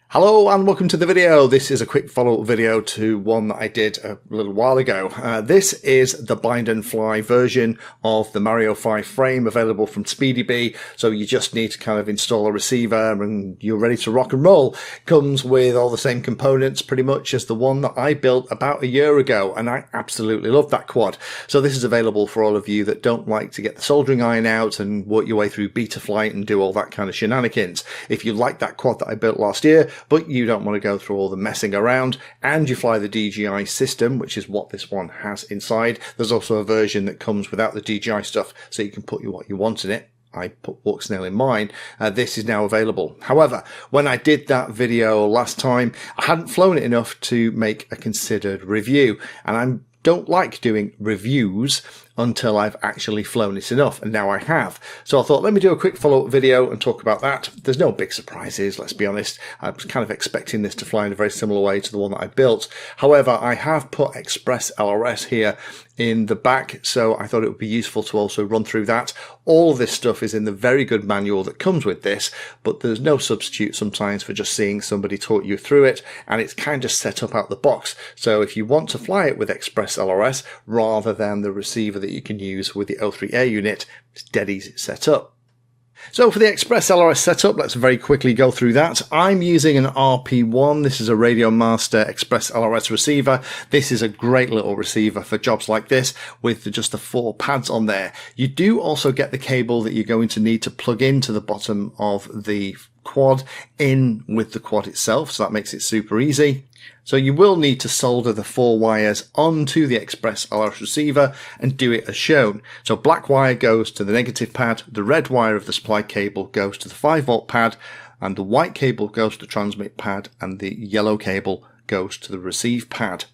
Hello and welcome to the video. This is a quick follow-up video to one that I did a little while ago. This is the bind and fly version of the Mario 5 frame available from Speedybee. So you just need to kind of install a receiver and you're ready to rock and roll. Comes with all the same components pretty much as the one that I built about a year ago, and I absolutely love that quad. So this is available for all of you that don't like to get the soldering iron out and work your way through beta flight and do all that kind of shenanigans. If you like that quad that I built last year, but you don't want to go through all the messing around and you fly the DJI system, which is what this one has inside. There's also a version that comes without the DJI stuff, so you can put what you want in it. I put walk snail in mine. This is now available. However, when I did that video last time, I hadn't flown it enough to make a considered review, and I don't like doing reviews until I've actually flown it enough, and now I have. So I thought, let me do a quick follow-up video and talk about that. There's no big surprises, let's be honest. I was kind of expecting this to fly in a very similar way to the one that I built. However, I have put ExpressLRS here in the back, so I thought it would be useful to also run through that. All of this stuff is in the very good manual that comes with this, but there's no substitute sometimes for just seeing somebody talk you through it, and it's kind of set up out the box. So if you want to fly it with ExpressLRS rather than the receiver that you can use with the O3A unit, it's dead easy set up. So for the ExpressLRS setup, let's very quickly go through that. I'm using an RP1. This is a Radio Master ExpressLRS receiver. This is a great little receiver for jobs like this with just the 4 pads on there. You do also get the cable that you're going to need to plug into the bottom of the quad in with the quad itself, so that makes it super easy. So you will need to solder the 4 wires onto the ExpressLRS receiver and do it as shown. So black wire goes to the negative pad, the red wire of the supply cable goes to the 5-volt pad, and the white cable goes to the transmit pad, and the yellow cable goes to the receive pad.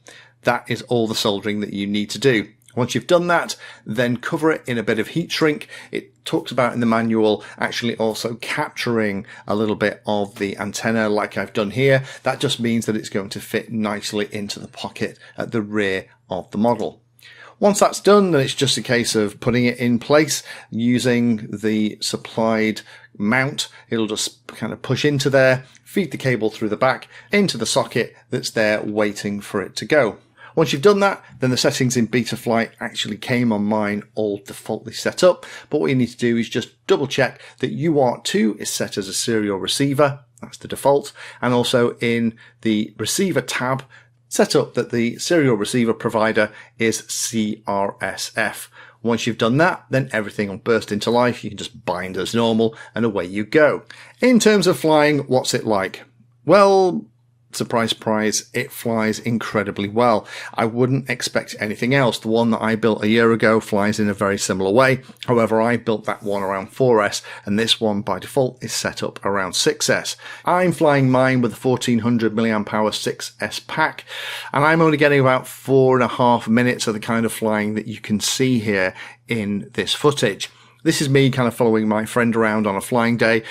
That is all the soldering that you need to do. Once you've done that, then cover it in a bit of heat shrink. It talks about in the manual actually also capturing a little bit of the antenna like I've done here. That just means that it's going to fit nicely into the pocket at the rear of the model. Once that's done, then it's just a case of putting it in place using the supplied mount. It'll just kind of push into there, feed the cable through the back into the socket that's there waiting for it to go. Once you've done that, then the settings in beta flight actually came on mine all defaultly set up. But what you need to do is just double check that UART2 is set as a serial receiver. That's the default. And also in the receiver tab, set up that the serial receiver provider is CRSF. Once you've done that, then everything will burst into life. You can just bind as normal and away you go. In terms of flying, what's it like? Well, surprise, surprise, it flies incredibly well. I wouldn't expect anything else. The one that I built a year ago flies in a very similar way. However, I built that one around 4S, and this one by default is set up around 6S. I'm flying mine with a 1400 mAh 6S pack, and I'm only getting about 4.5 minutes of the kind of flying that you can see here in this footage. This is me kind of following my friend around on a flying day.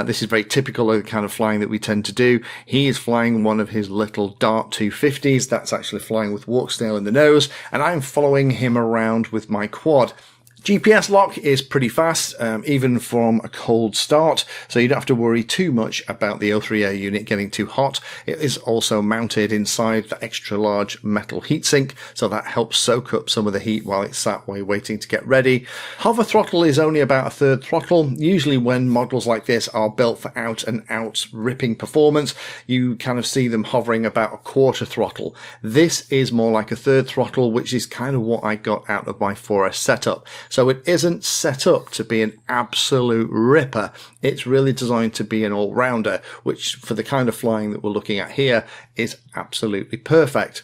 This is very typical of the kind of flying that we tend to do. He is flying one of his little Dart 250s. That's actually flying with walk snail in the nose. And I'm following him around with my quad. GPS lock is pretty fast, even from a cold start, so you don't have to worry too much about the O3A unit getting too hot. It is also mounted inside the extra large metal heatsink, so that helps soak up some of the heat while it's sat while you're waiting to get ready. Hover throttle is only about a 1/3 throttle. Usually when models like this are built for out and out ripping performance, you kind of see them hovering about a 1/4 throttle. This is more like a 1/3 throttle, which is kind of what I got out of my 4S setup. So it isn't set up to be an absolute ripper. It's really designed to be an all-rounder, which for the kind of flying that we're looking at here is absolutely perfect.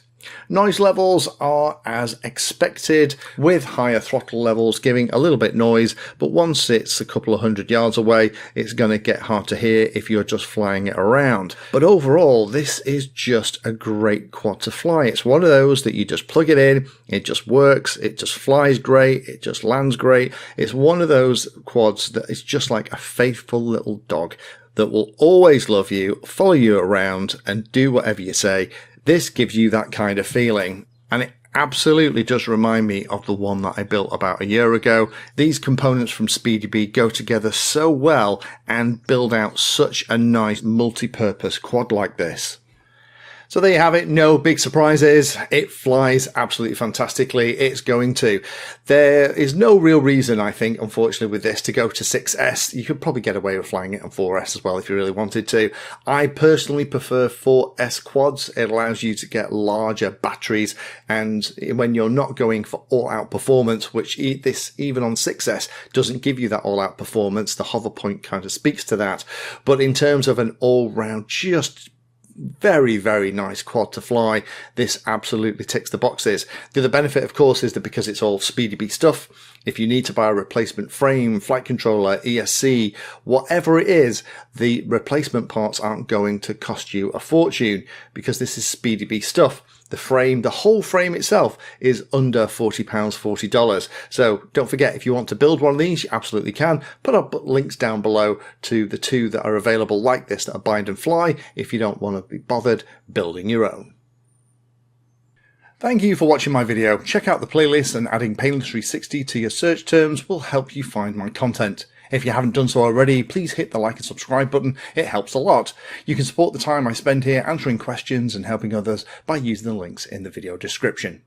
Noise levels are as expected, with higher throttle levels giving a little bit noise, but once it's a couple of 100 yards away, it's going to get hard to hear if you're just flying it around. But overall, this is just a great quad to fly. It's one of those that you just plug it in, it just works, it just flies great, it just lands great. It's one of those quads that is just like a faithful little dog that will always love you, follow you around, and do whatever you say. This gives you that kind of feeling, and it absolutely does remind me of the one that I built about a year ago. These components from Speedybee go together so well and build out such a nice multi-purpose quad like this. So there you have it. No big surprises. It flies absolutely fantastically. It's going to. There is no real reason, I think, unfortunately, with this to go to 6S. You could probably get away with flying it on 4S as well if you really wanted to. I personally prefer 4S quads. It allows you to get larger batteries, and when you're not going for all-out performance, which this even on 6S doesn't give you that all-out performance, the hover point kind of speaks to that. But in terms of an all-round, just very, very nice quad to fly, this absolutely ticks the boxes. The other benefit, of course, is that because it's all Speedybee stuff, if you need to buy a replacement frame, flight controller, ESC, whatever it is, the replacement parts aren't going to cost you a fortune because this is Speedybee stuff. The frame, the whole frame itself, is under £40, $40. So don't forget, if you want to build one of these, you absolutely can. Put up links down below to the two that are available like this that are bind and fly if you don't want to be bothered building your own. Thank you for watching my video. Check out the playlist, and adding Painless 360 to your search terms will help you find my content. If you haven't done so already, please hit the like and subscribe button. It helps a lot. You can support the time I spend here answering questions and helping others by using the links in the video description.